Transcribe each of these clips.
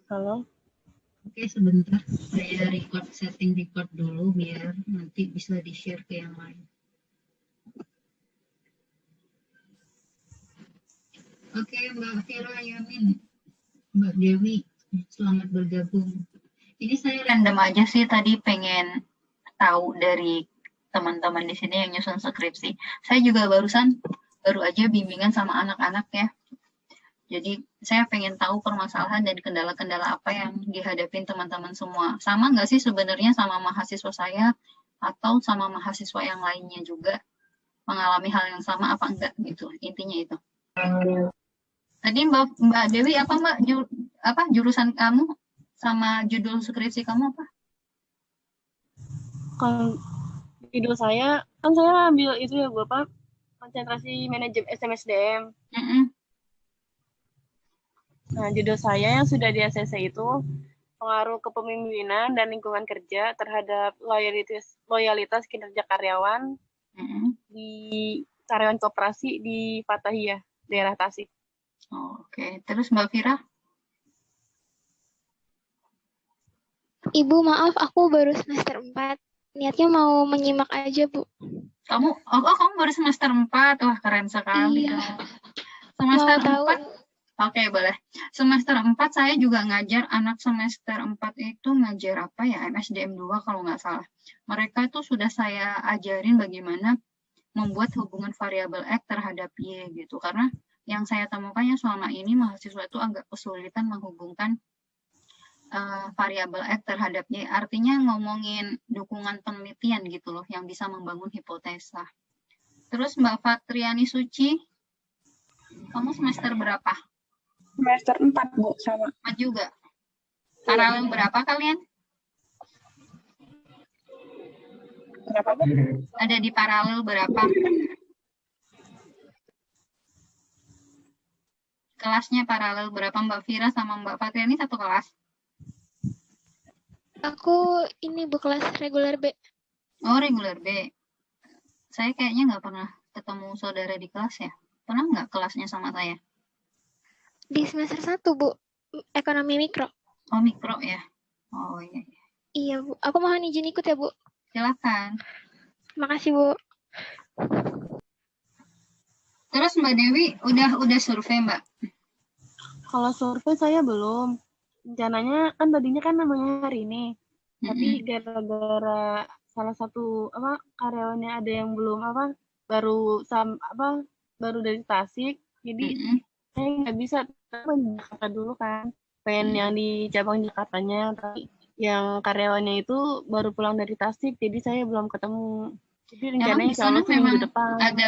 Halo. Oke, sebentar. Saya setting record dulu biar nanti bisa di-share ke yang lain. Oke, Mbak Vira Yamin, Mbak Dewi, selamat bergabung. Ini saya random aja sih, tadi pengen tahu dari teman-teman di sini yang nyusun skripsi. Saya juga baru aja bimbingan sama anak-anak ya. Jadi saya pengen tahu permasalahan dan kendala-kendala apa yang dihadapin teman-teman semua. Sama nggak sih sebenarnya sama mahasiswa saya atau sama mahasiswa yang lainnya juga mengalami hal yang sama apa enggak gitu. Intinya itu. Tadi Mbak Dewi apa Mbak jurusan kamu sama judul skripsi kamu apa? Kalau judul saya, kan saya ambil itu ya Bapak, konsentrasi manajemen SMSDM. Nah, judul saya yang sudah di ACC itu pengaruh kepemimpinan dan lingkungan kerja terhadap loyalitas kinerja karyawan di karyawan koperasi di Fatahiyah, daerah Tasik. Oke, terus Mbak Vira? Ibu, maaf, aku baru semester 4. Niatnya mau menyimak aja, Bu. Kamu baru semester 4. Wah, keren sekali. Iya. Semester Mau 4. Oke, boleh. Semester 4 saya juga ngajar anak semester 4 itu ngajar apa ya? MSDM 2 kalau nggak salah. Mereka itu sudah saya ajarin bagaimana membuat hubungan variabel X terhadap Y gitu. Karena yang saya temukannya selama ini mahasiswa itu agak kesulitan menghubungkan variabel X terhadap Y. Artinya ngomongin dukungan penelitian gitu loh yang bisa membangun hipotesa. Terus Mbak Fatriani Suci, kamu semester berapa? Semester 4, Bu, sama. 4 juga. Paralel berapa kalian? Kenapa, Bu? Ada di paralel berapa? Kelasnya paralel berapa Mbak Vira sama Mbak Fatriani satu kelas? Aku ini Bu, kelas reguler B. Oh, reguler B. Saya kayaknya nggak pernah ketemu saudara di kelas ya. Pernah nggak kelasnya sama saya? Di semester 1, Bu. Ekonomi mikro. Oh, mikro ya. Oh, iya. Iya, Bu. Aku mohon izin ikut ya, Bu. Silakan. Makasih, Bu. Terus Mbak Dewi udah survei, Mbak? Kalau survei saya belum. Rencananya kan tadinya kan namanya hari ini. Tapi gara-gara salah satu karyawannya ada yang belum baru dari Tasik, jadi saya nggak bisa di Jakarta dulu kan. Pengen yang di cabang Jakartanya, tapi yang karyawannya itu baru pulang dari Tasik, jadi saya belum ketemu. Jadi rencananya insya Allah minggu depan. Ada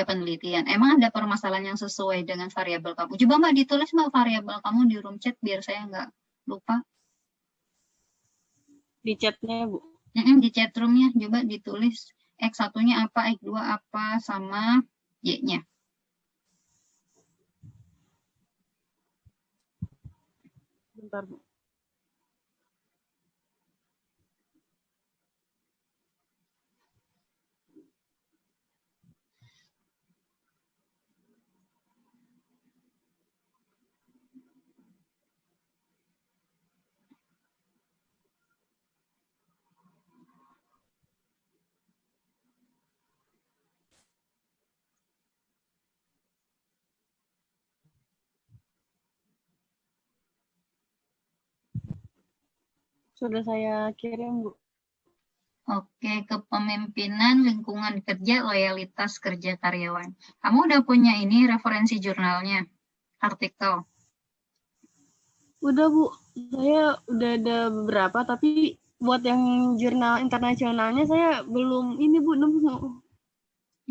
penelitian. Emang ada permasalahan yang sesuai dengan variabel kamu? Coba Mbak ditulis Mbak variabel kamu di room chat biar saya nggak lupa. Di chatnya Bu? Di chat roomnya coba ditulis X1-nya apa, X2 apa, sama Y-nya. Bentar Bu. Sudah saya kirim, Bu. Oke, kepemimpinan lingkungan kerja, loyalitas kerja karyawan. Kamu udah punya ini referensi jurnalnya, artikel? Udah, Bu. Saya udah ada beberapa, tapi buat yang jurnal internasionalnya saya belum ini, Bu, nemu.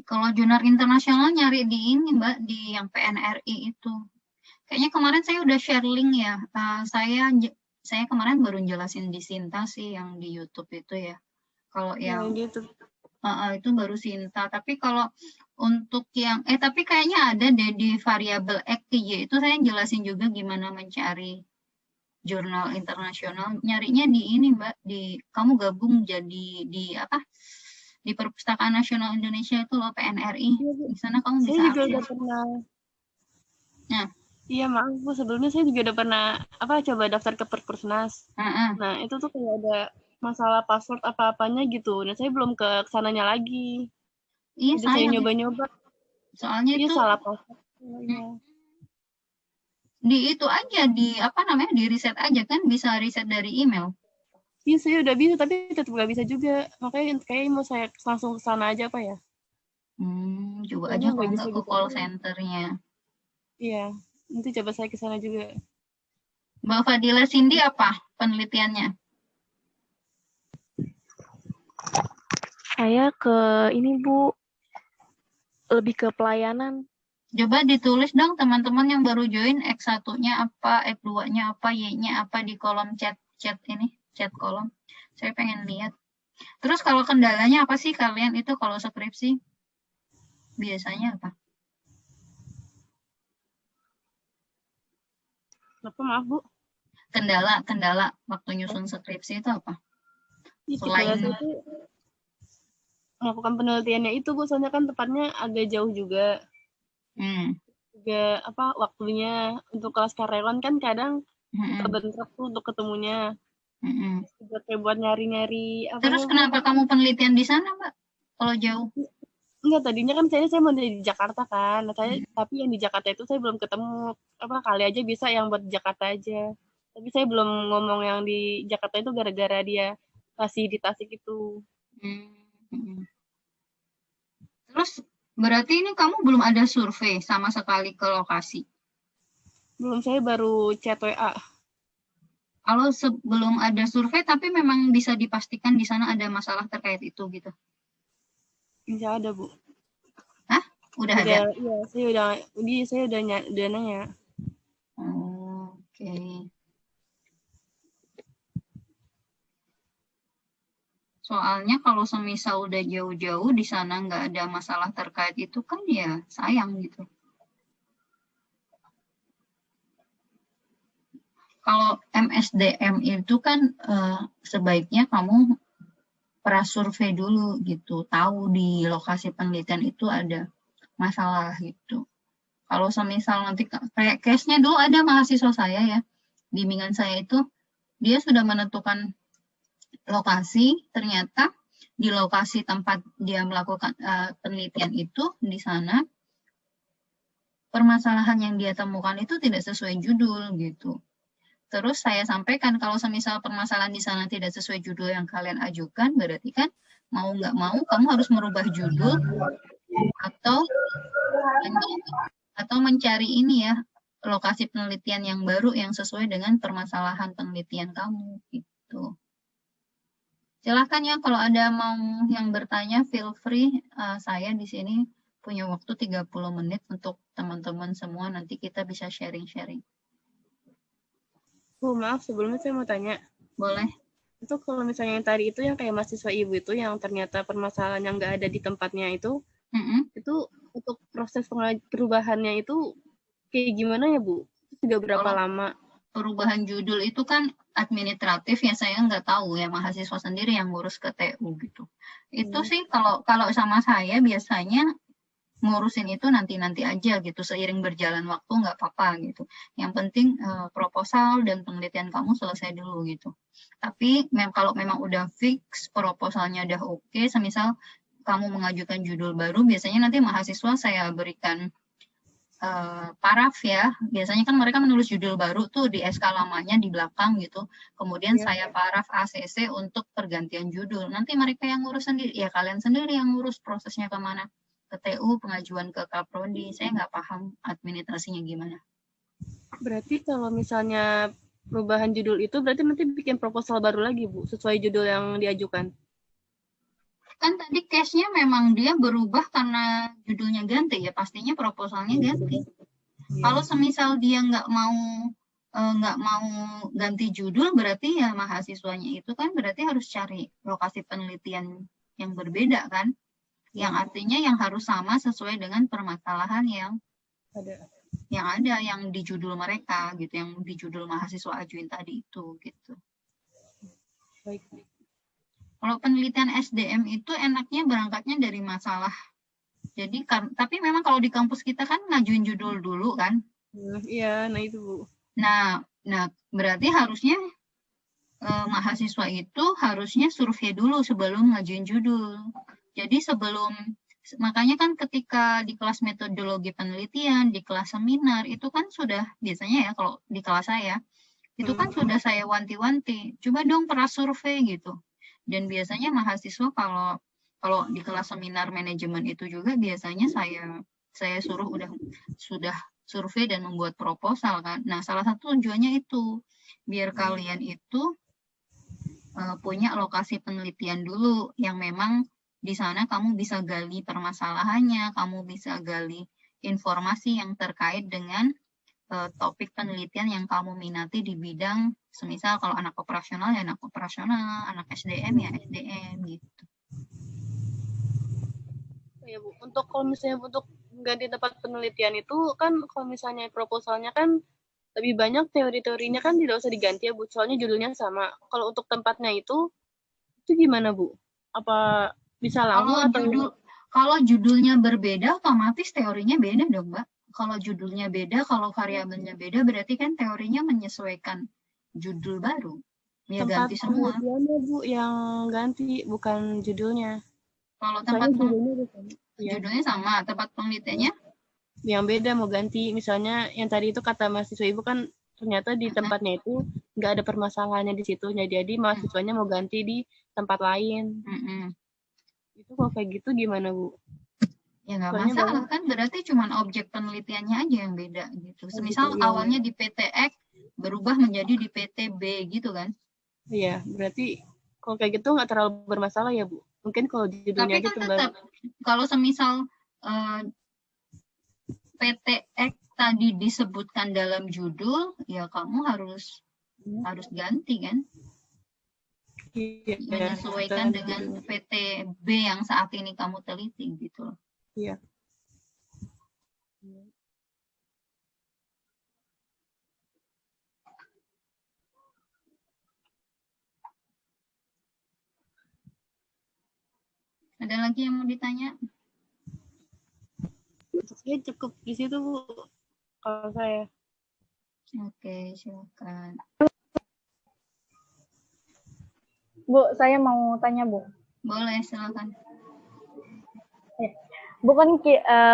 Kalau jurnal internasional nyari di ini, Mbak, di yang PNRI itu. Kayaknya kemarin saya udah share link ya. Saya kemarin baru jelasin di Sinta sih yang di YouTube itu ya. Kalau yang gitu. Itu baru Sinta. Tapi kalau untuk yang tapi kayaknya ada deh di variabel X Y itu saya jelasin juga gimana mencari jurnal internasional. Nyarinya di ini Mbak, kamu gabung jadi di di Perpustakaan Nasional Indonesia itu loh PNRI. Di sana kamu bisa Saya juga akses. udah pernah. Nah, Iya maaf Bu, sebelumnya saya juga udah pernah coba daftar ke Perpusnas. Nah itu tuh kayak ada masalah password apa-apanya gitu. Nah saya belum ke sananya lagi. Iya, Jadi saya nyoba-nyoba. Soalnya Iya itu salah password. di itu aja, di di reset aja kan, bisa reset dari email. Iya saya udah bisa tapi tetap nggak bisa juga. Makanya kayak mau saya langsung ke sana aja apa ya? Coba Soalnya aja kalau nggak bisa nggak ke gitu call aja. centernya. Iya, nanti coba saya ke sana juga. Mbak Fadila Cindy apa penelitiannya? Saya ke ini Bu, lebih ke pelayanan. Coba ditulis dong teman-teman yang baru join, X1-nya apa, X2-nya apa, Y-nya apa di kolom chat ini, chat kolom. Saya pengen lihat. Terus kalau kendalanya apa sih kalian itu kalau skripsi? Biasanya apa? Apa maaf Bu? Kendala waktu nyusun skripsi itu apa? Selain itu melakukan penelitiannya itu Bu, soalnya kan tempatnya agak jauh juga. Juga waktunya untuk kelas karyawan kan kadang suka bentrok tuh untuk ketemunya. Juga kayak buat nyari-nyari. Terus kenapa kamu penelitian di sana Mbak? Kalau jauh? Enggak, tadinya kan saya mau di Jakarta kan. Nah, tapi yang di Jakarta itu saya belum ketemu. Kali aja bisa yang buat di Jakarta aja. Tapi saya belum ngomong yang di Jakarta itu gara-gara dia masih di Tasik itu. Terus berarti ini kamu belum ada survei sama sekali ke lokasi? Belum, saya baru chat WA. Kalau sebelum ada survei, tapi memang bisa dipastikan di sana ada masalah terkait itu gitu? Insya ada Bu. Hah? Udah ada? Iya, saya udah nanya. Oke. Soalnya kalau semisal udah jauh-jauh di sana nggak ada masalah terkait itu kan ya sayang gitu. Kalau MSDM itu kan sebaiknya kamu prasurvei dulu gitu, tahu di lokasi penelitian itu ada masalah gitu. Kalau semisal nanti kayak case-nya dulu ada mahasiswa saya ya, bimbingan saya itu dia sudah menentukan lokasi, ternyata di lokasi tempat dia melakukan penelitian itu di sana permasalahan yang dia temukan itu tidak sesuai judul gitu. Terus saya sampaikan kalau semisal permasalahan di sana tidak sesuai judul yang kalian ajukan, berarti kan mau nggak mau kamu harus merubah judul atau mencari ini ya, lokasi penelitian yang baru yang sesuai dengan permasalahan penelitian kamu gitu. Silahkan ya kalau ada mau yang bertanya, feel free. Saya di sini punya waktu 30 menit untuk teman-teman semua, nanti kita bisa sharing-sharing. Bu, maaf sebelumnya saya mau tanya. Boleh. Itu kalau misalnya yang tadi itu yang kayak mahasiswa ibu itu yang ternyata permasalahan yang nggak ada di tempatnya itu untuk proses perubahannya itu kayak gimana ya Bu? Sudah berapa lama? Perubahan judul itu kan administratif ya, saya nggak tahu ya, mahasiswa sendiri yang ngurus ke TU gitu. Itu sih kalau sama saya biasanya ngurusin itu nanti aja gitu, seiring berjalan waktu nggak apa-apa gitu. Yang penting proposal dan penelitian kamu selesai dulu gitu. Tapi kalau memang udah fix proposalnya udah oke, semisal kamu mengajukan judul baru, biasanya nanti mahasiswa saya berikan paraf ya. Biasanya kan mereka menulis judul baru tuh di SK lamanya di belakang gitu. Kemudian saya paraf ACC untuk pergantian judul. Nanti mereka yang ngurus sendiri, ya kalian sendiri yang ngurus prosesnya kemana. Ke TU, pengajuan ke Kaprodi, saya nggak paham administrasinya gimana. Berarti kalau misalnya perubahan judul itu berarti nanti bikin proposal baru lagi Bu, sesuai judul yang diajukan? Kan tadi case-nya memang dia berubah karena judulnya ganti ya, pastinya proposalnya ganti. Kalau semisal dia nggak mau ganti judul, berarti ya mahasiswanya itu kan berarti harus cari lokasi penelitian yang berbeda kan? Yang artinya yang harus sama sesuai dengan permasalahan yang ada yang di judul mereka gitu, yang di judul mahasiswa ajuin tadi itu gitu. Baik. Kalau penelitian SDM itu enaknya berangkatnya dari masalah. Jadi tapi memang kalau di kampus kita kan ngajuin judul dulu kan. Iya, nah itu Bu. Nah, berarti harusnya mahasiswa itu harusnya survei dulu sebelum ngajuin judul. Jadi makanya kan ketika di kelas metodologi penelitian, di kelas seminar, itu kan sudah biasanya ya kalau di kelas saya, itu kan sudah saya wanti-wanti, coba dong prasurvei gitu. Dan biasanya mahasiswa kalau di kelas seminar manajemen itu juga biasanya saya suruh sudah survei dan membuat proposal kan. Nah, salah satu tujuannya itu biar kalian itu punya lokasi penelitian dulu yang memang di sana kamu bisa gali permasalahannya, kamu bisa gali informasi yang terkait dengan topik penelitian yang kamu minati di bidang, semisal kalau anak operasional ya anak operasional, anak SDM ya SDM gitu. Ya Bu, kalau misalnya untuk ganti tempat penelitian itu kan kalau misalnya proposalnya kan lebih banyak teori-teorinya kan tidak usah diganti ya Bu, soalnya judulnya sama. Kalau untuk tempatnya itu gimana Bu? Apa bisa langsung atau kalau judulnya berbeda otomatis teorinya beda dong Mbak. Kalau judulnya beda, kalau variabelnya beda berarti kan teorinya menyesuaikan judul baru. Ya tempat ganti semua. Bu yang ganti bukan judulnya. Kalau tempat judulnya sama, tempat penelitiannya yang beda mau ganti. Misalnya yang tadi itu kata mahasiswa Ibu kan ternyata di tempatnya itu nggak ada permasalahannya di situ. Jadi mahasiswanya mau ganti di tempat lain. Itu kalau kayak gitu gimana Bu? Ya nggak masalah kan, berarti cuma objek penelitiannya aja yang beda gitu. Semisal awalnya di PTX berubah menjadi di PTB gitu kan? Iya, berarti kalau kayak gitu nggak terlalu bermasalah ya Bu? Mungkin kalau judulnya aja tetap, kalau semisal PTX tadi disebutkan dalam judul, ya kamu harus ganti kan? Menyesuaikan dengan PTB yang saat ini kamu teliti gitu. Iya. Ada lagi yang mau ditanya? Saya cukup di situ Bu, kalau saya. Oke, silakan. Bu, saya mau tanya Bu. Boleh, silakan. Bu kan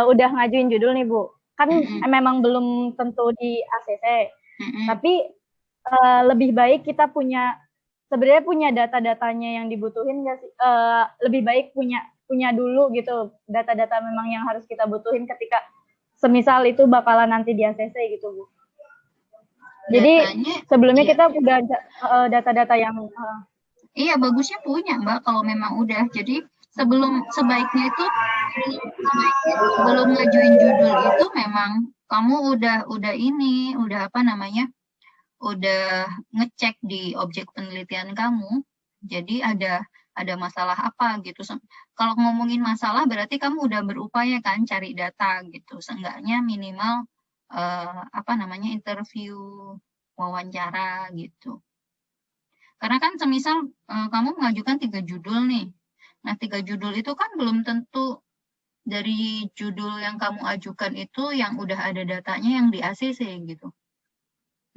udah ngajuin judul nih Bu. Kan memang belum tentu di ACC. Tapi lebih baik kita sebenarnya punya data-datanya yang dibutuhin nggak sih? Lebih baik punya dulu gitu data-data memang yang harus kita butuhin ketika semisal itu bakalan nanti di ACC gitu Bu. Jadi sebelumnya kita udah data-data yang iya, bagusnya punya Mbak kalau memang udah. Jadi sebaiknya itu sebelum ngajuin judul itu memang kamu udah udah ngecek di objek penelitian kamu. Jadi ada masalah apa gitu. Kalau ngomongin masalah berarti kamu udah berupaya kan cari data gitu. Seenggaknya minimal interview, wawancara gitu. Karena kan semisal kamu mengajukan 3 judul nih. Nah, 3 judul itu kan belum tentu dari judul yang kamu ajukan itu yang udah ada datanya yang di ACC gitu.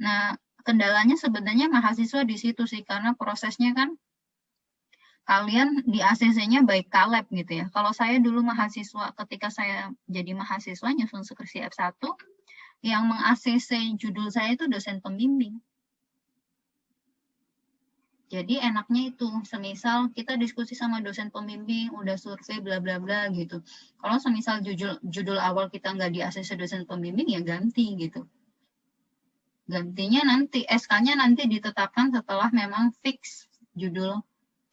Nah, kendalanya sebenarnya mahasiswa di situ sih, karena prosesnya kan kalian di ACC-nya baik kaleb gitu ya. Kalau saya dulu mahasiswa, ketika saya jadi mahasiswa nyusun skripsi F1, yang meng-ACC judul saya itu dosen pembimbing. Jadi enaknya itu, semisal kita diskusi sama dosen pembimbing, udah survei bla bla bla gitu. Kalau semisal judul awal kita nggak di ACC dosen pembimbing ya ganti gitu. Gantinya nanti, SK-nya nanti ditetapkan setelah memang fix judul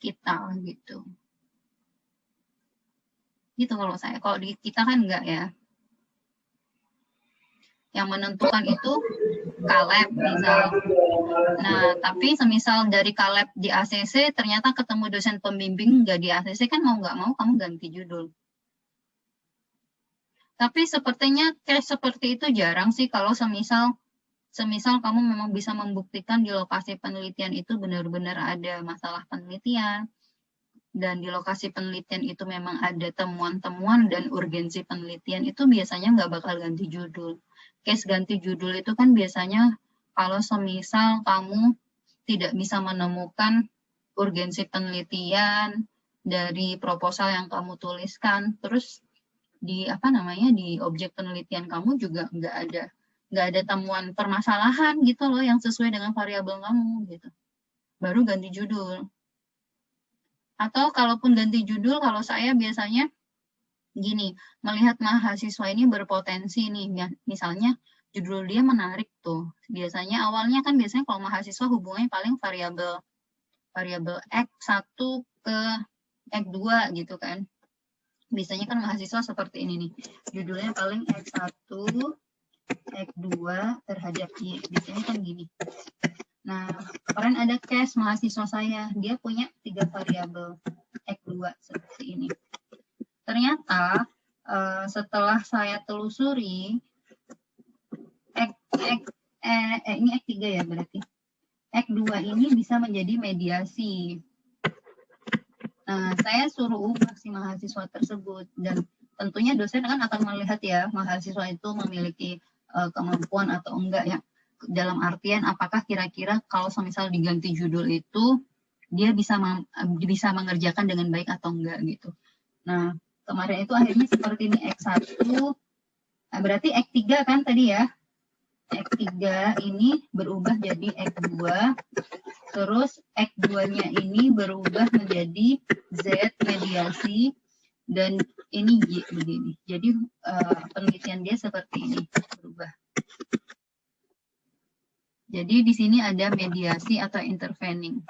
kita gitu. Gitu kalau saya. Kalau di kita kan enggak ya. Yang menentukan itu kaleb misal. Nah, tapi semisal dari kaleb di ACC ternyata ketemu dosen pembimbing nggak di ACC, kan mau nggak mau kamu ganti judul. Tapi sepertinya kayak seperti itu jarang sih kalau semisal kamu memang bisa membuktikan di lokasi penelitian itu benar-benar ada masalah penelitian, dan di lokasi penelitian itu memang ada temuan-temuan dan urgensi penelitian, itu biasanya nggak bakal ganti judul. case ganti judul itu kan biasanya kalau semisal kamu tidak bisa menemukan urgensi penelitian dari proposal yang kamu tuliskan, terus di di objek penelitian kamu juga nggak ada temuan permasalahan gitu loh yang sesuai dengan variabel kamu gitu, baru ganti judul. Atau kalaupun ganti judul, kalau saya biasanya gini, melihat mahasiswa ini berpotensi nih, ya, misalnya judul dia menarik tuh. Biasanya awalnya kan kalau mahasiswa hubungannya paling variabel X1 ke X2 gitu kan. Biasanya kan mahasiswa seperti ini nih. Judulnya paling X1, X2 terhadap Y. Biasanya kan gini. Nah, kemarin ada case mahasiswa saya, dia punya 3 variabel X2 seperti ini. Ternyata setelah saya telusuri, ini X3 ya berarti. X2 ini bisa menjadi mediasi. Nah, saya suruh ubah si mahasiswa tersebut, dan tentunya dosen kan akan melihat ya mahasiswa itu memiliki kemampuan atau enggak ya, dalam artian apakah kira-kira kalau misal diganti judul itu dia bisa mengerjakan dengan baik atau enggak gitu. Nah, kemarin itu akhirnya seperti ini X1, nah, berarti X3 kan tadi ya, X3 ini berubah jadi X2, terus X2-nya ini berubah menjadi Z mediasi, dan ini Y begini. Jadi penelitian dia seperti ini berubah. Jadi di sini ada mediasi atau intervening.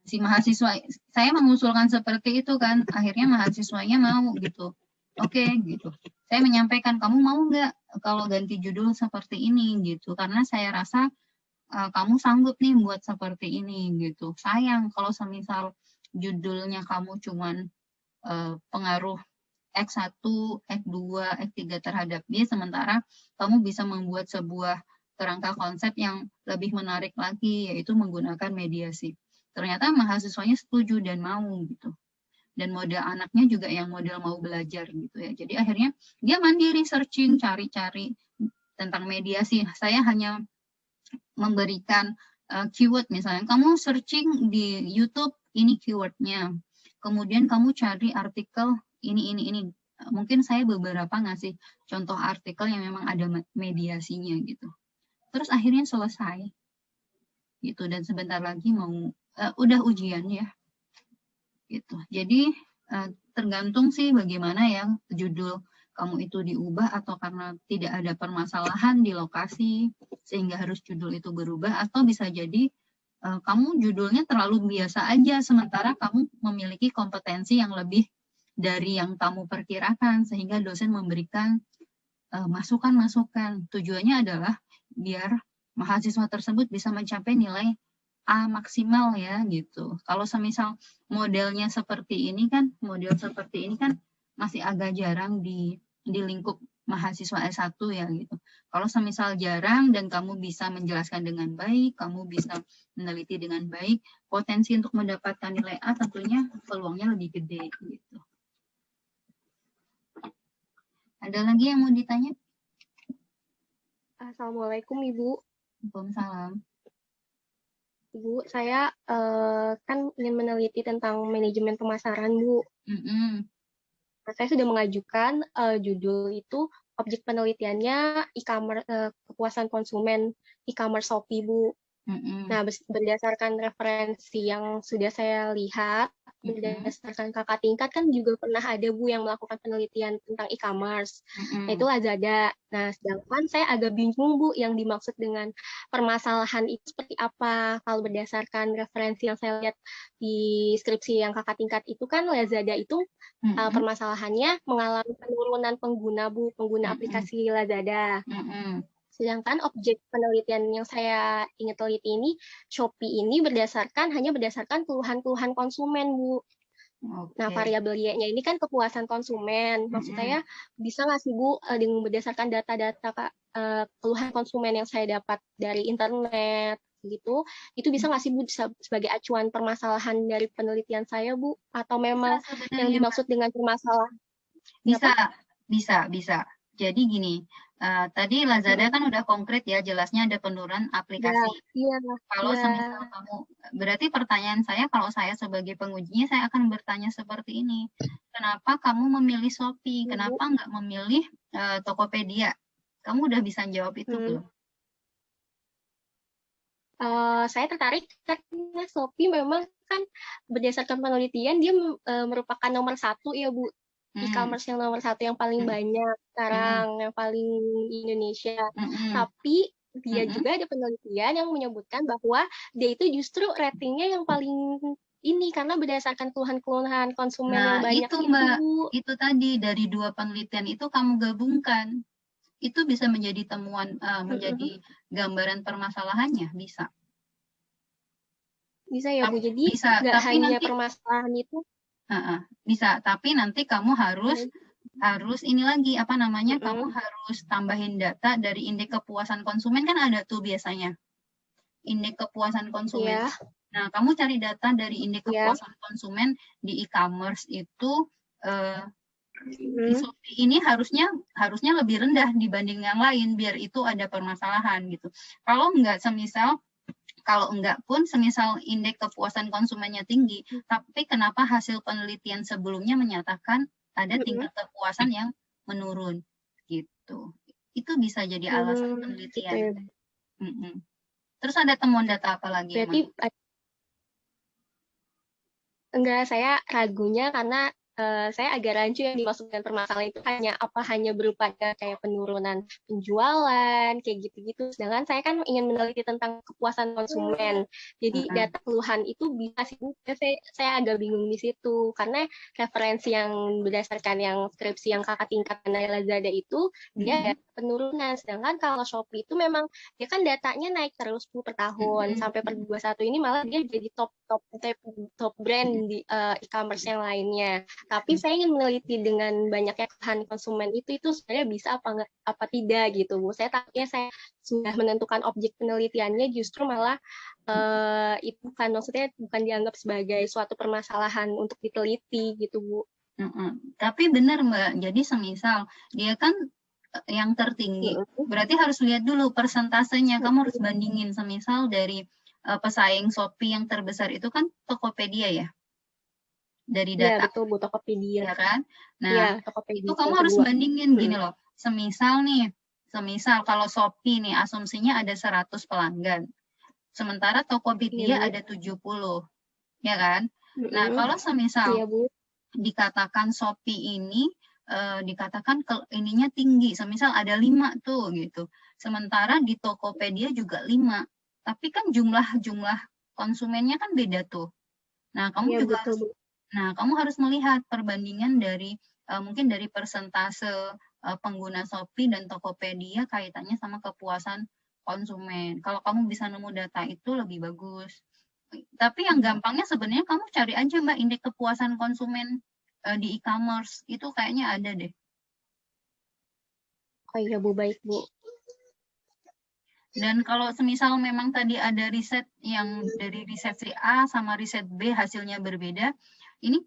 Si mahasiswa, saya mengusulkan seperti itu kan, akhirnya mahasiswanya mau gitu. Oke, gitu. Saya menyampaikan, kamu mau nggak kalau ganti judul seperti ini gitu, karena saya rasa kamu sanggup nih buat seperti ini gitu. Sayang kalau semisal judulnya kamu cuman pengaruh X1, X2, X3 terhadap Y, sementara kamu bisa membuat sebuah kerangka konsep yang lebih menarik lagi, yaitu menggunakan mediasi. Ternyata mahasiswanya setuju dan mau gitu. Dan model anaknya juga yang model mau belajar gitu ya. Jadi akhirnya dia mandiri searching, cari-cari tentang mediasi. Saya hanya memberikan keyword, misalnya kamu searching di YouTube, ini keywordnya. Kemudian kamu cari artikel ini. Mungkin saya beberapa ngasih contoh artikel yang memang ada mediasinya gitu. Terus akhirnya selesai gitu, dan sebentar lagi mau udah ujian ya gitu. Jadi tergantung sih bagaimana ya judul kamu itu diubah, atau karena tidak ada permasalahan di lokasi sehingga harus judul itu berubah, atau bisa jadi kamu judulnya terlalu biasa aja sementara kamu memiliki kompetensi yang lebih dari yang kamu perkirakan, sehingga dosen memberikan masukan-masukan. Tujuannya adalah biar mahasiswa tersebut bisa mencapai nilai A maksimal ya gitu. Kalau semisal modelnya seperti ini kan, masih agak jarang di lingkup mahasiswa S1 ya gitu. Kalau semisal jarang dan kamu bisa menjelaskan dengan baik, kamu bisa meneliti dengan baik, potensi untuk mendapatkan nilai A tentunya peluangnya lebih gede gitu. Ada lagi yang mau ditanya? Assalamualaikum Ibu. Waalaikumsalam. Bu, saya kan ingin meneliti tentang manajemen pemasaran, Bu. Nah, saya sudah mengajukan judul itu, objek penelitiannya e-commerce, kepuasan konsumen e-commerce Shopee, Bu. Nah, berdasarkan referensi yang sudah saya lihat, berdasarkan kakak tingkat kan juga pernah ada Bu yang melakukan penelitian tentang e-commerce, yaitu Lazada. Nah, sedangkan saya agak bingung Bu yang dimaksud dengan permasalahan itu seperti apa. Kalau berdasarkan referensi yang saya lihat di skripsi yang kakak tingkat itu kan Lazada itu permasalahannya mengalami penurunan pengguna Bu, pengguna aplikasi Lazada. Sedangkan objek penelitian yang saya ingin teliti ini, Shopee ini hanya berdasarkan keluhan-keluhan konsumen, Bu. Nah, variabel Y-nya ini kan kepuasan konsumen. Maksud saya, bisa nggak sih, Bu, dengan berdasarkan data-data keluhan konsumen yang saya dapat dari internet, gitu, itu bisa nggak sih, Bu, sebagai acuan permasalahan dari penelitian saya, Bu? Atau memang yang dimaksud dengan permasalahan? Bisa. Jadi gini, tadi Lazada kan udah konkret ya, jelasnya ada penurunan aplikasi. Iya. Kalau semisal kamu, berarti pertanyaan saya, kalau saya sebagai pengujinya, saya akan bertanya seperti ini. Kenapa kamu memilih Shopee? Kenapa nggak memilih Tokopedia? Kamu udah bisa jawab itu belum? Saya tertarik karena Shopee memang kan berdasarkan penelitian dia merupakan nomor 1 ya Bu, e-commerce yang nomor 1 yang paling banyak sekarang, yang paling di Indonesia. Tapi dia juga ada penelitian yang menyebutkan bahwa dia itu justru ratingnya yang paling ini karena berdasarkan keluhan-keluhan konsumen yang banyak itu Mbak, itu tadi dari 2 penelitian itu kamu gabungkan. Itu bisa menjadi temuan, menjadi gambaran permasalahannya, bisa. Bisa ya Bu, jadi nggak hanya nanti, permasalahan itu. Bisa, tapi nanti kamu harus ini lagi, apa namanya, kamu harus tambahin data dari indeks kepuasan konsumen, kan ada tuh biasanya. Indeks kepuasan konsumen. Nah, kamu cari data dari indeks kepuasan konsumen di e-commerce itu, di Shopee ini harusnya lebih rendah dibanding yang lain biar itu ada permasalahan gitu. Kalau enggak pun semisal indeks kepuasan konsumennya tinggi, tapi kenapa hasil penelitian sebelumnya menyatakan ada tingkat kepuasan yang menurun gitu. Itu bisa jadi alasan penelitian. Terus ada temuan data apa lagi? Berarti enggak, saya ragunya karena saya agak rancu yang dimaksudkan permasalahan itu hanya berupa kayak penurunan penjualan kayak gitu-gitu. Sedangkan saya kan ingin meneliti tentang kepuasan konsumen. Jadi data keluhan itu bisa sih. Saya agak bingung di situ karena referensi yang berdasarkan yang skripsi yang kakak tingkat dari Lazada itu dia ada penurunan. Sedangkan kalau Shopee itu memang dia kan datanya naik terus per tahun sampai per 21 ini malah dia jadi top brand di e-commerce yang lainnya. Tapi saya ingin meneliti dengan banyaknya keluhan konsumen itu sebenarnya bisa apa tidak gitu Bu. Saya takutnya saya sudah menentukan objek penelitiannya justru malah itu maksudnya bukan dianggap sebagai suatu permasalahan untuk diteliti gitu Bu. Tapi benar Mbak, jadi semisal dia kan yang tertinggi, berarti harus lihat dulu persentasenya, kamu harus bandingin semisal dari pesaing Shopee yang terbesar itu kan Tokopedia ya. Dari data. Iya, betul Bu, Tokopedia. Ya kan? Nah, itu kamu harus bandingin gini loh. Semisal kalau Shopee nih asumsinya ada 100 pelanggan. Sementara Tokopedia ada 70. Ya kan? Nah, kalau semisal dikatakan Shopee ini dikatakan ininya tinggi, semisal ada 5 tuh gitu. Sementara di Tokopedia juga 5. Tapi kan jumlah konsumennya kan beda tuh. Nah, kamu juga kamu harus melihat perbandingan dari mungkin dari persentase pengguna Shopee dan Tokopedia kaitannya sama kepuasan konsumen. Kalau kamu bisa nemu data itu lebih bagus. Tapi yang gampangnya sebenarnya kamu cari aja Mbak indeks kepuasan konsumen di e-commerce. Itu kayaknya ada deh. Oh iya Bu, baik Bu. Dan kalau semisal memang tadi ada riset yang dari riset si A sama riset B hasilnya berbeda, ini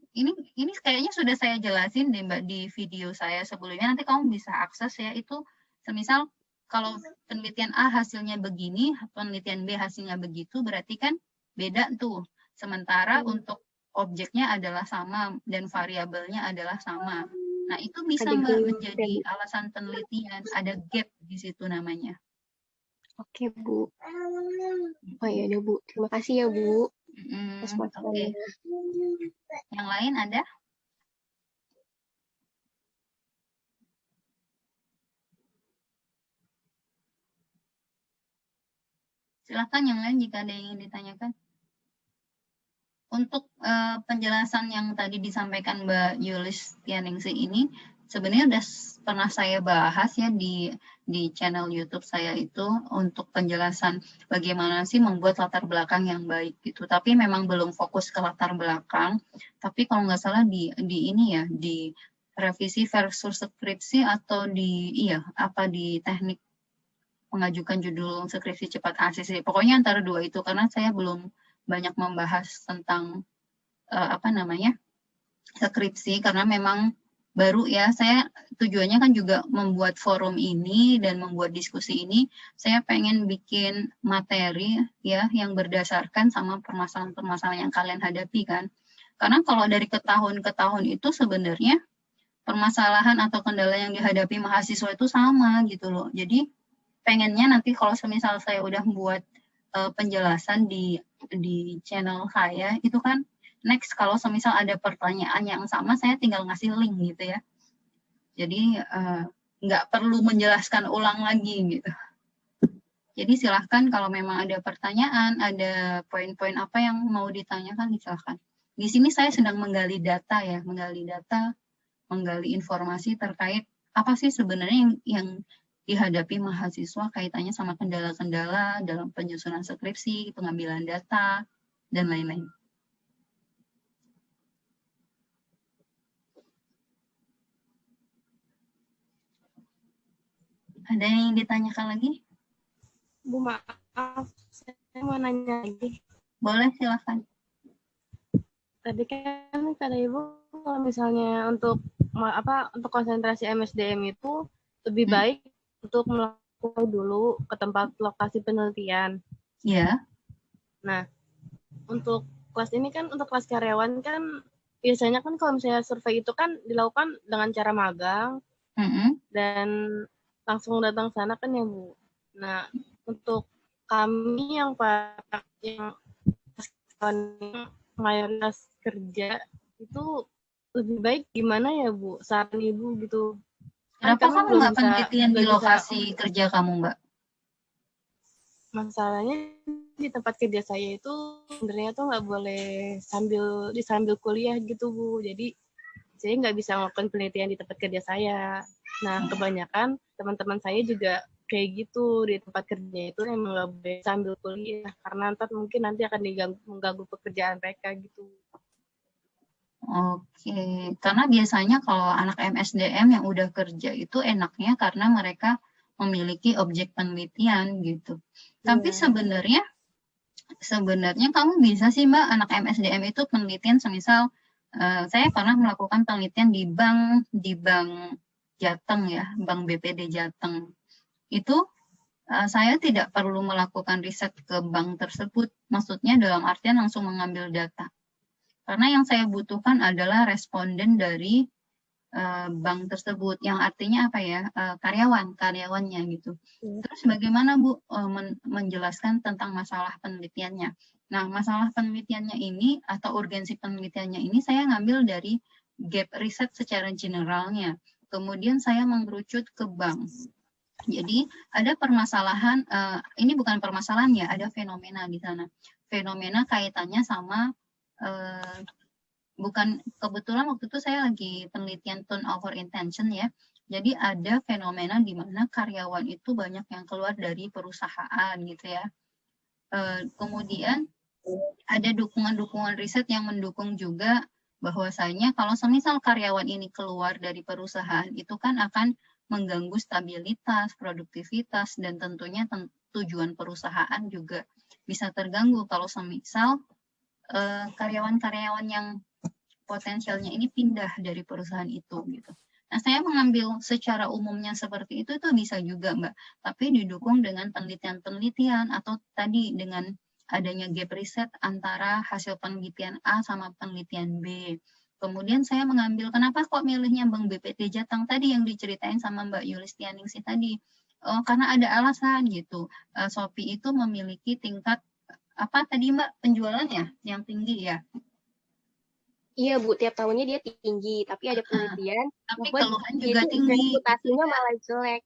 kayaknya sudah saya jelasin deh Mbak di video saya sebelumnya, nanti kamu bisa akses ya. Itu semisal kalau penelitian A hasilnya begini, penelitian B hasilnya begitu, berarti kan beda tuh. Sementara untuk objeknya adalah sama dan variabelnya adalah sama. Nah, itu bisa Mbak menjadi alasan penelitian, ada gap di situ namanya. Oke Bu. Oh iya deh Bu, terima kasih ya Bu. Oke. Yang lain ada? Silakan yang lain jika ada yang ingin ditanyakan. Untuk penjelasan yang tadi disampaikan Mbak Yulis Tianingsi ini, sebenarnya udah pernah saya bahas ya di channel YouTube saya itu untuk penjelasan bagaimana sih membuat latar belakang yang baik gitu. Tapi memang belum fokus ke latar belakang. Tapi kalau nggak salah di ini ya, di revisi versus skripsi atau di di teknik mengajukan judul skripsi cepat ACC. Pokoknya antara dua itu karena saya belum banyak membahas tentang skripsi karena memang baru ya, saya tujuannya kan juga membuat forum ini dan membuat diskusi ini, saya pengen bikin materi ya yang berdasarkan sama permasalahan-permasalahan yang kalian hadapi kan. Karena kalau dari ke tahun itu sebenarnya permasalahan atau kendala yang dihadapi mahasiswa itu sama gitu loh. Jadi pengennya nanti kalau semisal saya udah buat penjelasan di channel saya itu kan next kalau semisal ada pertanyaan yang sama saya tinggal ngasih link gitu ya. Jadi nggak perlu menjelaskan ulang lagi gitu. Jadi silahkan kalau memang ada pertanyaan, ada poin-poin apa yang mau ditanyakan silahkan. Di sini saya sedang menggali data ya, menggali informasi terkait apa sih sebenarnya yang dihadapi mahasiswa kaitannya sama kendala-kendala dalam penyusunan skripsi, pengambilan data, dan lain-lain. Ada yang ditanyakan lagi? Bu, maaf, saya mau nanya lagi. Boleh, silakan. Tadi kan kata Ibu kalau misalnya untuk konsentrasi MSDM itu lebih baik untuk melakukan dulu ke tempat lokasi penelitian. Iya. Nah, untuk kelas ini kan untuk kelas karyawan kan biasanya kan kalau misalnya survei itu kan dilakukan dengan cara magang dan langsung datang sana kan ya Bu. Nah, untuk kami yang mayoritas kerja itu lebih baik gimana ya Bu? Saran Ibu gitu. Kenapa kamu nggak penelitian di lokasi kerja kamu, Mbak? Masalahnya di tempat kerja saya itu sebenarnya tuh nggak boleh sambil kuliah gitu Bu. Jadi saya nggak bisa melakukan penelitian di tempat kerja saya. Nah, kebanyakan teman-teman saya juga kayak gitu di tempat kerja itu emang nggak boleh sambil kuliah karena mungkin nanti akan mengganggu pekerjaan mereka gitu. Oke, karena biasanya kalau anak MSDM yang udah kerja itu enaknya karena mereka memiliki objek penelitian gitu. Tapi sebenarnya kamu bisa sih Mbak anak MSDM itu penelitian semisal saya pernah melakukan penelitian di bank Jateng ya, Bank BPD Jateng. Itu saya tidak perlu melakukan riset ke bank tersebut, maksudnya dalam artian langsung mengambil data. Karena yang saya butuhkan adalah responden dari bank tersebut, yang artinya apa ya, karyawannya gitu. Terus bagaimana Bu menjelaskan tentang masalah penelitiannya? Nah, masalah penelitiannya ini atau urgensi penelitiannya ini saya ngambil dari gap riset secara generalnya. Kemudian saya mengerucut ke bank. Jadi ada permasalahan, ini bukan permasalahan ya, ada fenomena di sana. Fenomena kaitannya sama bukan kebetulan waktu itu saya lagi penelitian turnover intention ya. Jadi ada fenomena di mana karyawan itu banyak yang keluar dari perusahaan gitu ya. Kemudian ada dukungan-dukungan riset yang mendukung juga bahwasanya kalau semisal karyawan ini keluar dari perusahaan itu kan akan mengganggu stabilitas, produktivitas, dan tentunya tujuan perusahaan juga bisa terganggu kalau semisal karyawan-karyawan yang potensialnya ini pindah dari perusahaan itu gitu. Nah, saya mengambil secara umumnya seperti itu bisa juga Mbak, tapi didukung dengan penelitian-penelitian atau tadi dengan adanya gap riset antara hasil penelitian A sama penelitian B. Kemudian saya mengambil, kenapa kok milihnya Bank BPD Jateng tadi yang diceritain sama Mbak Yulistianingsih tadi. Karena ada alasan gitu. Shopee itu memiliki tingkat, apa tadi Mbak, penjualannya yang tinggi ya? Iya Bu, tiap tahunnya dia tinggi, tapi ada penelitian. Tapi keluhan juga tinggi. Reputasinya malah jelek.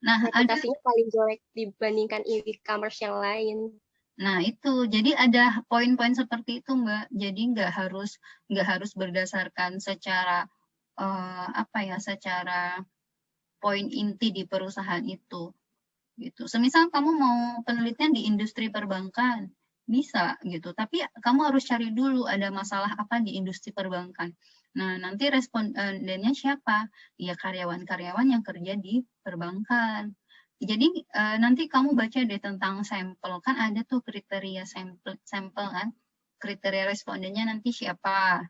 Nah, reputasinya paling jelek dibandingkan e-commerce yang lain. Nah, itu. Jadi ada poin-poin seperti itu, Mbak. Jadi nggak harus berdasarkan secara secara poin inti di perusahaan itu. Gitu. Semisal kamu mau penelitian di industri perbankan, bisa gitu. Tapi kamu harus cari dulu ada masalah apa di industri perbankan. Nah, nanti respondennya siapa? Ya karyawan-karyawan yang kerja di perbankan. Jadi nanti kamu baca deh tentang sampel, kan ada tuh kriteria sampel kan, kriteria respondennya nanti siapa,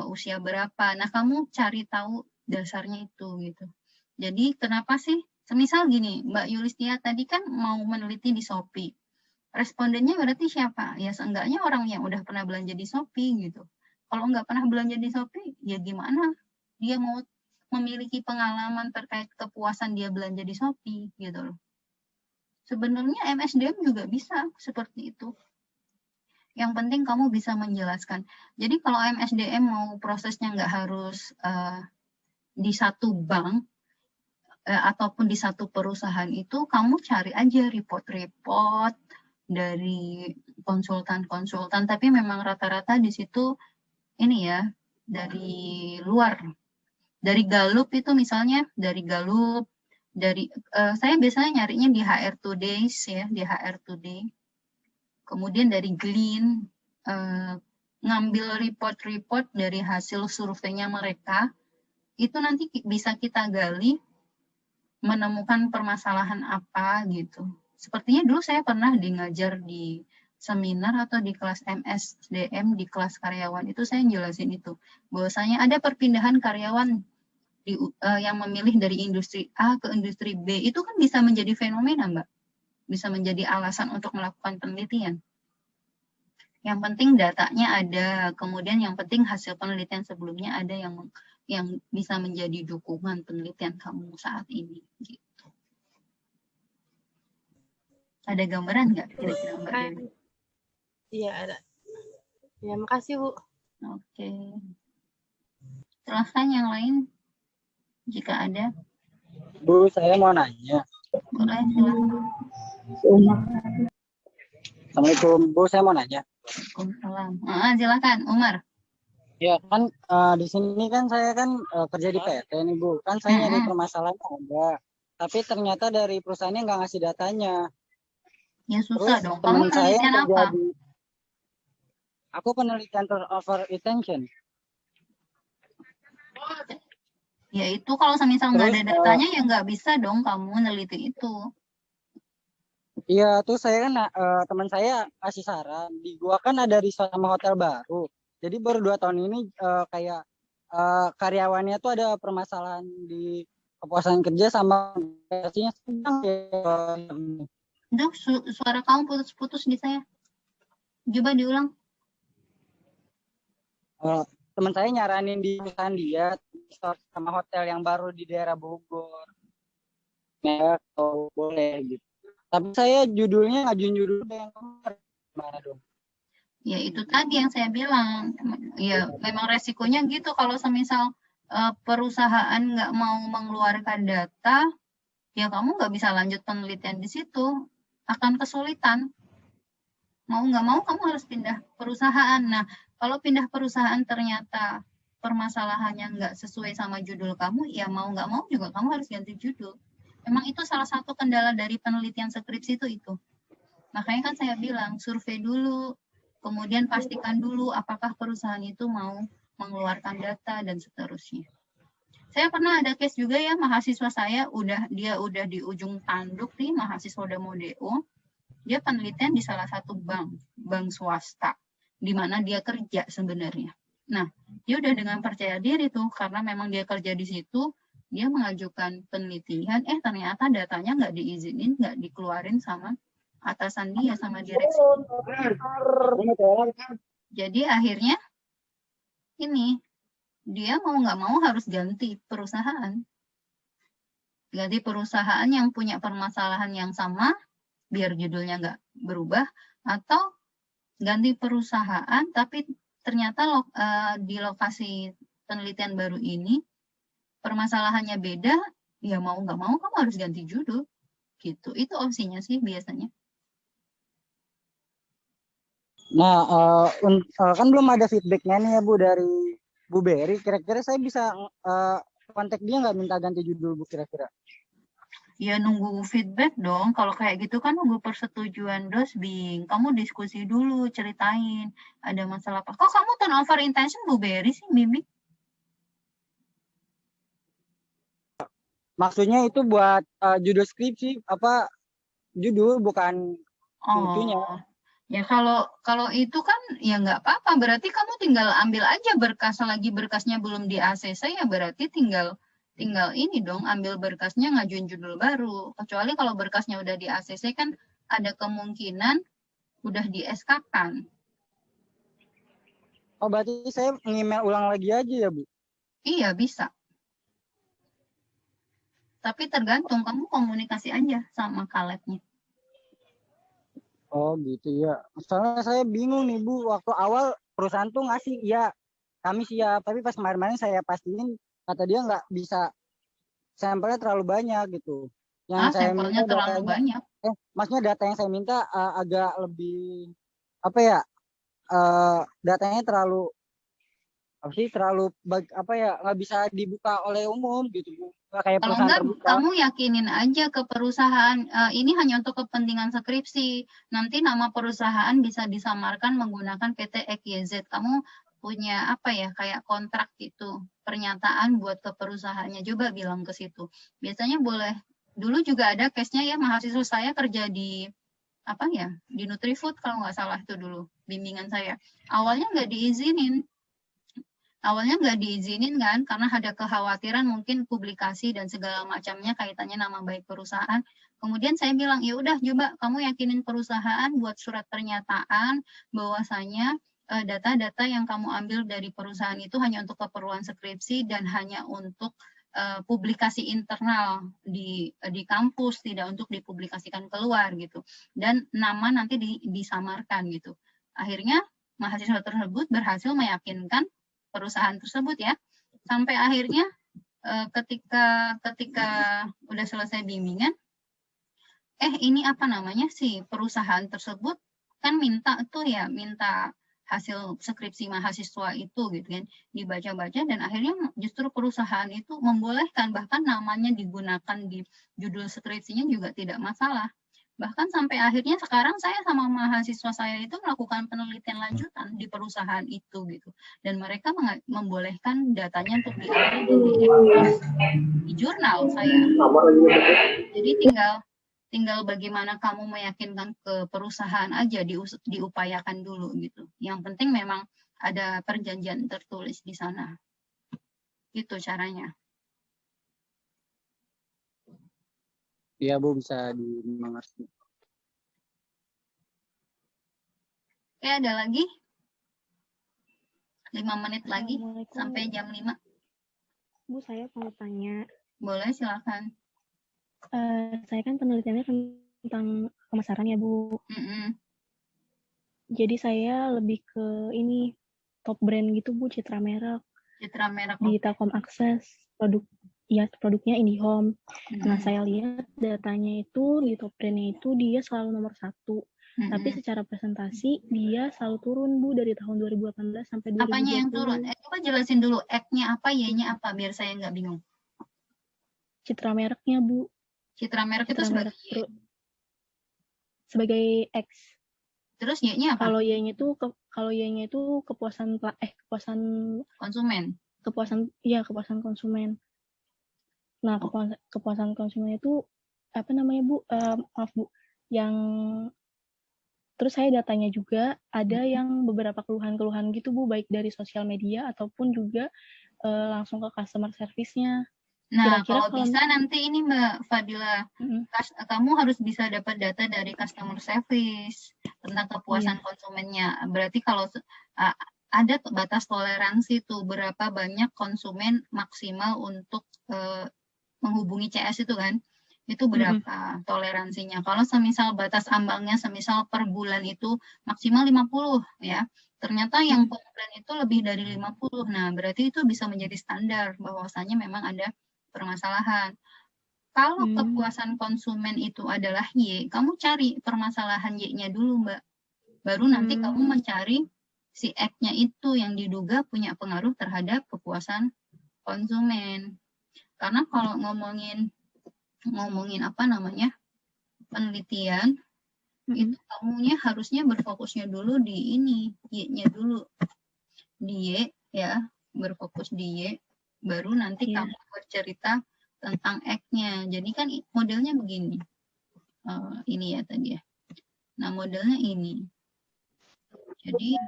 usia berapa. Nah, kamu cari tahu dasarnya itu gitu. Jadi kenapa sih? Semisal gini, Mbak Yulistia tadi kan mau meneliti di Shopee. Respondennya berarti siapa? Ya seenggaknya orang yang udah pernah belanja di Shopee gitu. Kalau nggak pernah belanja di Shopee, ya gimana? Dia mau memiliki pengalaman terkait kepuasan dia belanja di Shopee gitu loh. Sebenarnya MSDM juga bisa seperti itu. Yang penting kamu bisa menjelaskan. Jadi kalau MSDM mau prosesnya nggak harus di satu bank ataupun di satu perusahaan itu, kamu cari aja report-report dari konsultan-konsultan. Tapi memang rata-rata di situ ini ya dari luar. Dari Gallup itu misalnya, dari Gallup, dari saya biasanya nyarinya di HR Today ya, di HR Today. Kemudian dari Glean, ngambil report-report dari hasil surveinya mereka, itu nanti bisa kita gali, menemukan permasalahan apa gitu. Sepertinya dulu saya pernah ngajar di seminar atau di kelas MSDM, di kelas karyawan, itu saya jelasin itu. Bahwasanya ada perpindahan karyawan yang memilih dari industri A ke industri B, itu kan bisa menjadi fenomena, Mbak. Bisa menjadi alasan untuk melakukan penelitian. Yang penting datanya ada, kemudian yang penting hasil penelitian sebelumnya ada yang bisa menjadi dukungan penelitian kamu saat ini. Gitu. Ada gambaran nggak kira-kira Mbak Dewi? Iya ada. Ya makasih Bu. Oke. Silahkan yang lain jika ada. Bu, saya mau nanya. Boleh, silahkan. Assalamualaikum, Bu, saya mau nanya. Waalaikumsalam. Silakan, Umar. Ya kan di sini kan saya kan kerja di PT nih Bu. Kan saya nyari permasalahan ada, tapi ternyata dari perusahaannya nggak ngasih datanya. Ya susah Terus dong. Kamu penelitian apa? Aku penelitian turnover retention. Ya itu kalau semisal nggak ada datanya ya nggak bisa dong kamu neliti itu. Iya, tuh saya kan teman saya kasih saran di gua kan ada resort sama hotel baru. Jadi baru 2 tahun ini kayak karyawannya tuh ada permasalahan di kepuasan kerja sama gajinya sedang ya. Duh, suara kamu putus-putus di saya. Coba diulang. Teman saya nyaranin di perusahaan dia sama hotel yang baru di daerah Bogor. Ya, kalau boleh gitu. Tapi saya judulnya ngajuin judul yang gimana dong? Ya itu tadi yang saya bilang. Ya memang resikonya gitu kalau semisal perusahaan nggak mau mengeluarkan data, ya kamu nggak bisa lanjut penelitian di situ. Akan kesulitan. Mau nggak mau kamu harus pindah perusahaan. Nah, kalau pindah perusahaan ternyata permasalahannya nggak sesuai sama judul kamu, ya mau nggak mau juga kamu harus ganti judul. Memang itu salah satu kendala dari penelitian skripsi itu. Makanya kan saya bilang, survei dulu, kemudian pastikan dulu apakah perusahaan itu mau mengeluarkan data dan seterusnya. Saya pernah ada case juga ya, mahasiswa saya dia udah di ujung tanduk nih, mahasiswa udah mau DO, dia penelitian di salah satu bank swasta, di mana dia kerja sebenarnya. Nah, dia udah dengan percaya diri tuh, karena memang dia kerja di situ, dia mengajukan penelitian, ternyata datanya nggak diizinin, nggak dikeluarin sama atasan dia, sama direksi. Jadi akhirnya ini, dia mau nggak mau harus ganti perusahaan. Ganti perusahaan yang punya permasalahan yang sama, biar judulnya nggak berubah, atau ganti perusahaan, tapi ternyata di lokasi penelitian baru ini, permasalahannya beda, ya mau nggak mau kamu harus ganti judul. Gitu. Itu opsinya sih biasanya. Nah, kan belum ada feedbacknya nih ya Bu dari Bu Berry. Kira-kira saya bisa kontak dia nggak minta ganti judul Bu kira-kira? Ya nunggu feedback dong. Kalau kayak gitu kan nunggu persetujuan Dosbing. Kamu diskusi dulu, ceritain ada masalah apa. Kok kamu turnover intention Bu Berry sih, Bibi? Maksudnya itu buat judul skripsi, judul bukan itunya. Ya kalau itu kan ya nggak apa-apa, berarti kamu tinggal ambil aja berkas lagi, berkasnya belum di ACC ya berarti tinggal ini dong, ambil berkasnya ngajuin judul baru. Kecuali kalau berkasnya udah di ACC kan ada kemungkinan udah di SK-kan. Oh, berarti saya nge-email ulang lagi aja ya, Bu? Iya, bisa. Tapi tergantung kamu komunikasi aja sama Kalebnya. Oh gitu ya. Soalnya saya bingung nih Bu, waktu awal perusahaan tuh ngasih ya kami siap, tapi pas kemarin-kemarin saya pastiin kata dia nggak bisa, sampelnya terlalu banyak gitu. Yang saya Sampelnya minta terlalu banyak. Maksudnya data yang saya minta agak lebih apa ya? Datanya terlalu nggak bisa dibuka oleh umum gitu Bu. Kayak Kalau perusahaan enggak, terbuka. kamu yakinin aja ke perusahaan, ini hanya untuk kepentingan skripsi. Nanti nama perusahaan bisa disamarkan menggunakan PT XYZ. Kamu punya apa ya, kayak kontrak gitu, pernyataan buat ke perusahaannya, coba bilang ke situ. Biasanya boleh. Dulu juga ada case-nya ya, mahasiswa saya kerja di apa ya, di Nutrifood kalau nggak salah itu dulu bimbingan saya. Awalnya nggak diizinin kan karena ada kekhawatiran mungkin publikasi dan segala macamnya kaitannya nama baik perusahaan. Kemudian saya bilang, ya udah coba kamu yakinin perusahaan buat surat pernyataan bahwasanya data-data yang kamu ambil dari perusahaan itu hanya untuk keperluan skripsi dan hanya untuk publikasi internal di kampus, tidak untuk dipublikasikan keluar gitu. Dan nama nanti disamarkan gitu. Akhirnya mahasiswa tersebut berhasil meyakinkan perusahaan tersebut ya, sampai akhirnya ketika udah selesai bimbingan, ini apa namanya sih perusahaan tersebut kan minta hasil skripsi mahasiswa itu gitu kan, dibaca-baca dan akhirnya justru perusahaan itu membolehkan, bahkan namanya digunakan di judul skripsinya juga tidak masalah. Bahkan sampai akhirnya sekarang saya sama mahasiswa saya itu melakukan penelitian lanjutan di perusahaan itu gitu. Dan mereka membolehkan datanya untuk diambil di jurnal saya. Jadi tinggal bagaimana kamu meyakinkan ke perusahaan aja, diupayakan dulu gitu. Yang penting memang ada perjanjian tertulis di sana. Itu caranya. Iya Bu, bisa dimengerti. Oke, ada lagi? 5 menit lagi sampai jam 5. Bu, saya mau tanya. Boleh, silakan. Saya kan penelitiannya tentang pemasaran ya Bu. Jadi saya lebih ke ini top brand gitu Bu, citra merek. Citra merek di Telkom Akses, produknya IndiHome. Nah, saya lihat datanya itu di top brand-nya itu dia selalu nomor 1. Tapi secara presentasi dia selalu turun Bu dari tahun 2018 sampai 2020. Apanya yang turun? Coba jelasin dulu X-nya apa, Y-nya apa biar saya nggak bingung. Citra mereknya Bu. Citra merek itu sebagai X. Terus Y-nya apa? Kalau Y-nya itu kepuasan konsumen. Kepuasan konsumen. Nah, kepuasan konsumen itu apa namanya Bu? Maaf Bu. Yang terus saya datanya juga ada yang beberapa keluhan-keluhan gitu Bu, baik dari sosial media ataupun juga langsung ke customer service-nya. Nah, kalau bisa nanti ini Mbak Fadila, kamu harus bisa dapat data dari customer service tentang kepuasan konsumennya. Berarti kalau ada batas toleransi tuh, berapa banyak konsumen maksimal untuk menghubungi CS itu kan, itu berapa toleransinya. Kalau semisal batas ambangnya semisal per bulan itu maksimal 50 ya, ternyata yang komplain itu lebih dari 50. Nah, berarti itu bisa menjadi standar bahwasanya memang ada permasalahan. Kalau kepuasan konsumen itu adalah Y, kamu cari permasalahan Y-nya dulu, Mbak. Baru nanti kamu mencari si X-nya itu yang diduga punya pengaruh terhadap kepuasan konsumen. Karena kalau ngomongin apa namanya penelitian, itu kamunya harusnya berfokusnya dulu di ini, Y-nya dulu. Di Y ya, berfokus di Y. Baru nanti kamu bercerita tentang X-nya. Jadi kan modelnya begini. Ini ya tadi ya. Nah, modelnya ini. Jadi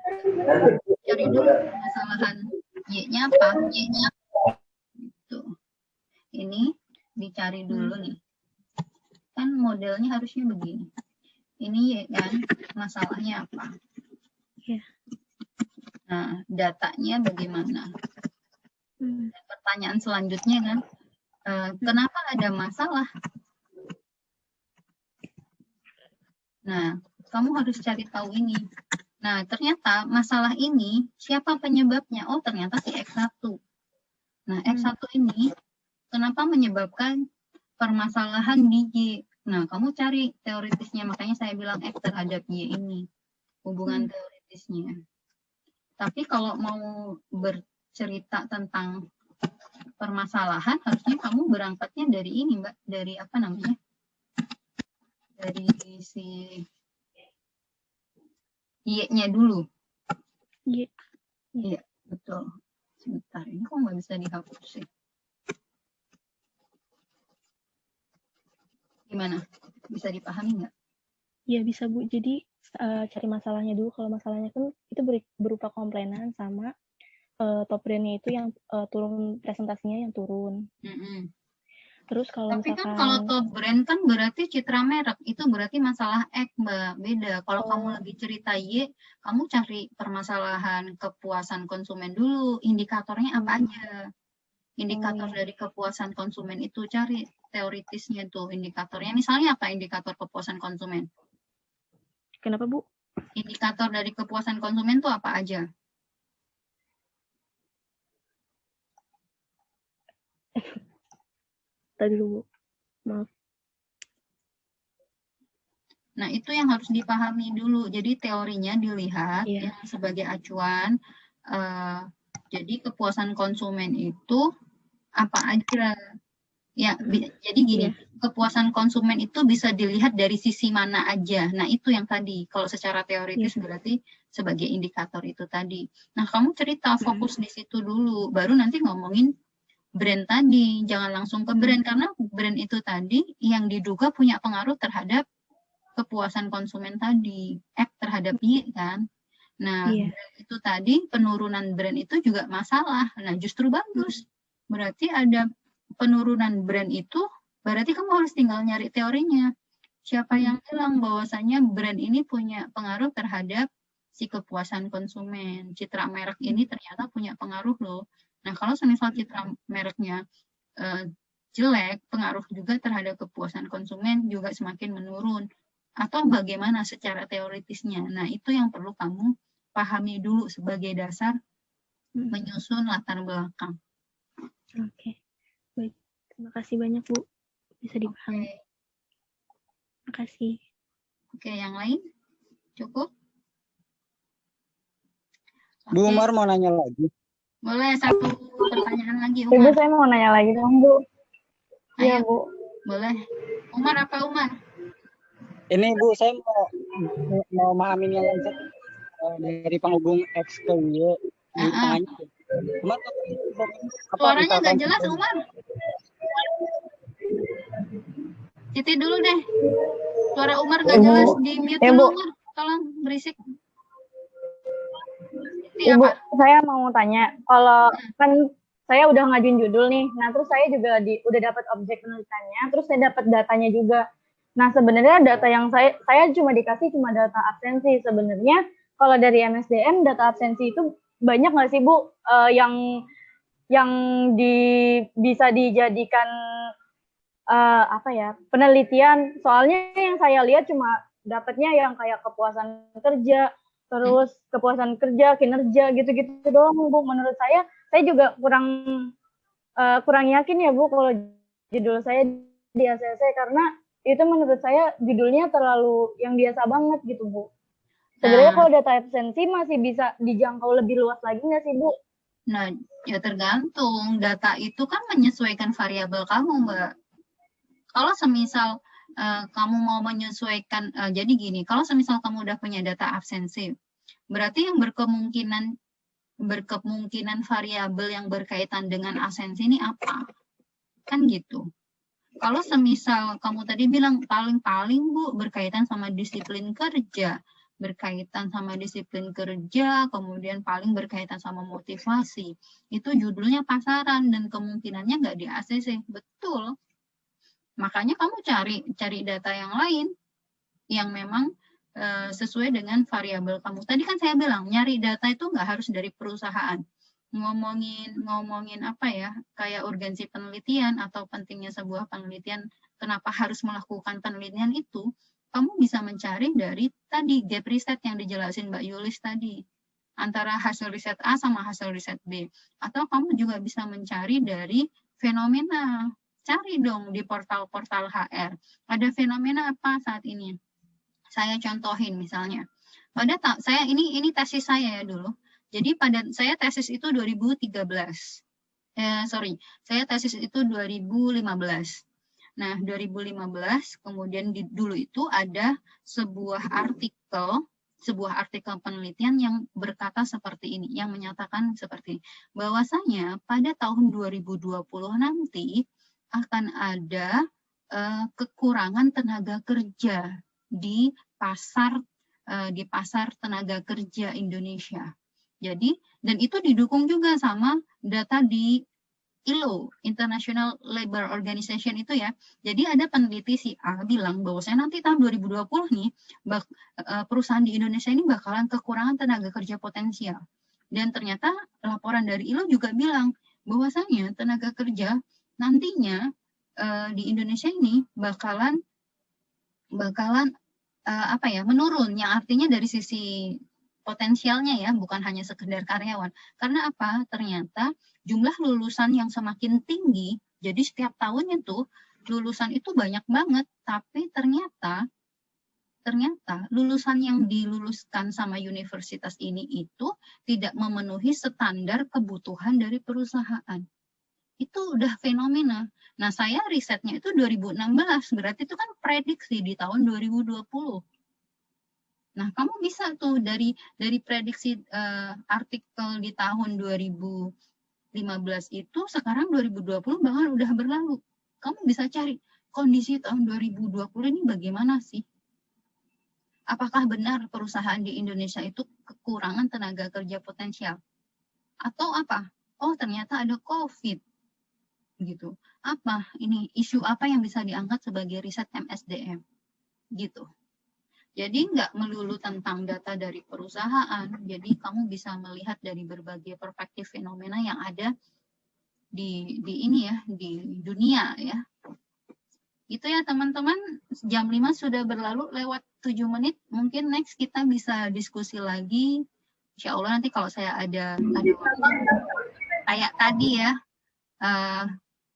cari dulu permasalahan Y-nya apa. Gitu. Ini dicari dulu nih. Kan modelnya harusnya begini. Ini Y kan, masalahnya apa? Nah, datanya bagaimana? Dan pertanyaan selanjutnya kan, kenapa ada masalah? Nah, kamu harus cari tahu ini. Nah, ternyata masalah ini, siapa penyebabnya? Oh, ternyata si X1. Nah, X1 ini, kenapa menyebabkan permasalahan di Y? Nah, kamu cari teoritisnya. Makanya saya bilang X terhadap Y ini. Hubungan teoritisnya. Tapi kalau mau bercerita tentang permasalahan, harusnya kamu berangkatnya dari ini, Mbak. Dari apa namanya? Dari si Y-nya dulu. Iya, betul. Sebentar, ini kok nggak bisa dihapus sih? Gimana? Bisa dipahami nggak? Iya bisa Bu. Jadi cari masalahnya dulu. Kalau masalahnya kan itu berupa komplainan sama top brand-nya itu yang turun presentasinya yang turun. Terus kalau tapi misalkan, kan kalau top brand kan berarti citra merek, itu berarti masalah X, Mbak, beda. Kalau kamu lagi cerita Y, kamu cari permasalahan kepuasan konsumen dulu, indikatornya apa aja. Indikator dari kepuasan konsumen itu cari teoritisnya tuh indikatornya. Misalnya apa indikator kepuasan konsumen? Kenapa Bu? Indikator dari kepuasan konsumen tuh apa aja? Tadi dulu, maaf. Nah, itu yang harus dipahami dulu. Jadi teorinya dilihat yang sebagai acuan. Jadi kepuasan konsumen itu apa aja? Ya, jadi gini, kepuasan konsumen itu bisa dilihat dari sisi mana aja. Nah, itu yang tadi. Kalau secara teoritis berarti sebagai indikator itu tadi. Nah, kamu cerita fokus di situ dulu. Baru nanti ngomongin brand tadi, jangan langsung ke brand karena brand itu tadi yang diduga punya pengaruh terhadap kepuasan konsumen tadi, terhadap Y kan. Nah, brand itu tadi penurunan brand itu juga masalah. Nah, justru bagus. Berarti ada penurunan brand itu, berarti kamu harus tinggal nyari teorinya. Siapa yang bilang bahwasanya brand ini punya pengaruh terhadap si kepuasan konsumen. Citra merek ini ternyata punya pengaruh loh. Nah, kalau semisal citra mereknya jelek, pengaruh juga terhadap kepuasan konsumen juga semakin menurun. Atau bagaimana secara teoritisnya. Nah, itu yang perlu kamu pahami dulu sebagai dasar menyusun latar belakang. Oke, baik. Terima kasih banyak, Bu. Bisa dipahami. Terima kasih. Oke, yang lain? Cukup? Bu Umar mau nanya lagi. Boleh, satu pertanyaan lagi, Ibu, Umar. saya mau nanya lagi dong, Bu. Iya, Bu. Boleh. Umar apa Umar? Ini Bu, saya mau memahami yang dari penghubung X ke Y. Umar, suaranya nggak jelas, Umar. Titi dulu deh. Suara Umar nggak jelas, di mute dulu, Umar. Tolong, berisik. Ibu, saya mau tanya, kalau kan saya udah ngajuin judul nih, nah terus saya juga udah dapat objek penelitiannya, terus saya dapat datanya juga. Nah sebenarnya data yang saya cuma dikasih data absensi. Sebenarnya kalau dari MSDM data absensi itu banyak nggak sih Bu yang bisa dijadikan penelitian? Soalnya yang saya lihat cuma dapatnya yang kayak kepuasan kerja, terus kepuasan kerja, kinerja gitu-gitu doang Bu. Menurut saya juga kurang yakin ya Bu kalau judul saya di ACC, karena itu menurut saya judulnya terlalu yang biasa banget gitu Bu. Sebenarnya kalau data absensi masih bisa dijangkau lebih luas lagi nggak sih Bu? Nah, ya tergantung. Data itu kan menyesuaikan variabel kamu, Mbak. Kalau semisal kamu mau menyesuaikan, jadi gini, kalau semisal kamu udah punya data absensi, berarti yang berkemungkinan variabel yang berkaitan dengan absensi ini apa? Kan gitu. Kalau semisal kamu tadi bilang paling-paling Bu berkaitan sama disiplin kerja, berkaitan sama disiplin kerja, kemudian paling berkaitan sama motivasi. Itu judulnya pasaran dan kemungkinannya nggak di ACC. Betul. Makanya kamu cari data yang lain yang memang sesuai dengan variabel kamu. Tadi kan saya bilang nyari data itu nggak harus dari perusahaan. Ngomongin apa ya, kayak urgensi penelitian atau pentingnya sebuah penelitian, kenapa harus melakukan penelitian itu, kamu bisa mencari dari tadi gap riset yang dijelasin Mbak Yulis tadi, antara hasil riset A sama hasil riset B. Atau kamu juga bisa mencari dari fenomena. Cari dong di portal-portal HR. Ada fenomena apa saat ini? Saya contohin misalnya. Saya ini tesis saya ya dulu. Jadi saya tesis itu 2013. Saya tesis itu 2015. Nah, 2015 kemudian dulu itu ada sebuah artikel penelitian yang berkata seperti ini, yang menyatakan seperti bahwasanya pada tahun 2020 nanti akan ada kekurangan tenaga kerja di pasar tenaga kerja Indonesia. Jadi, dan itu didukung juga sama data di ILO, International Labour Organization itu ya. Jadi ada peneliti si A bilang bahwasanya nanti tahun 2020 nih perusahaan di Indonesia ini bakalan kekurangan tenaga kerja potensial. Dan ternyata laporan dari ILO juga bilang bahwasanya tenaga kerja nantinya di Indonesia ini bakalan menurun, yang artinya dari sisi potensialnya ya, bukan hanya sekedar karyawan. Karena apa? Ternyata jumlah lulusan yang semakin tinggi, jadi setiap tahunnya tuh lulusan itu banyak banget, tapi ternyata lulusan yang diluluskan sama universitas ini itu tidak memenuhi standar kebutuhan dari perusahaan. Itu udah fenomena. Nah, saya risetnya itu 2016, berarti itu kan prediksi di tahun 2020. Nah, kamu bisa tuh dari prediksi artikel di tahun 2015 itu, sekarang 2020 bahkan udah berlalu. Kamu bisa cari kondisi tahun 2020 ini bagaimana sih? Apakah benar perusahaan di Indonesia itu kekurangan tenaga kerja potensial? Atau apa? Oh, ternyata ada COVID. Gitu. Apa ini isu apa yang bisa diangkat sebagai riset MSDM gitu. Jadi nggak melulu tentang data dari perusahaan, jadi kamu bisa melihat dari berbagai perspektif fenomena yang ada di ini ya, di dunia ya. Itu ya teman-teman, jam 5 sudah berlalu lewat 7 menit, mungkin next kita bisa diskusi lagi. Insya Allah nanti kalau saya ada waktu kayak tadi ya,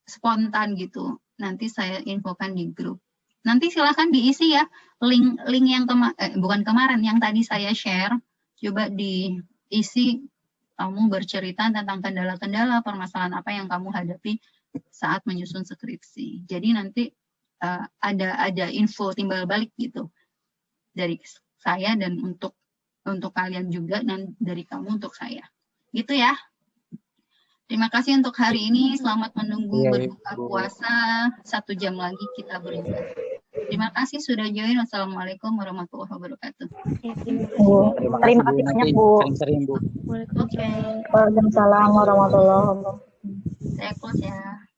spontan gitu, nanti saya infokan di grup. Nanti silakan diisi ya link yang bukan kemarin, yang tadi saya share, coba diisi, kamu bercerita tentang kendala-kendala, permasalahan apa yang kamu hadapi saat menyusun skripsi. Jadi nanti ada info timbal balik gitu dari saya dan untuk kalian juga, dan dari kamu untuk saya. Gitu ya. Terima kasih untuk hari ini. Selamat menunggu berbuka puasa. 1 jam lagi kita beribadah. Terima kasih sudah join. Wassalamualaikum warahmatullahi wabarakatuh. Terima kasih banyak, Bu. Oke. Waalaikumsalam warahmatullahi wabarakatuh. Saya close ya.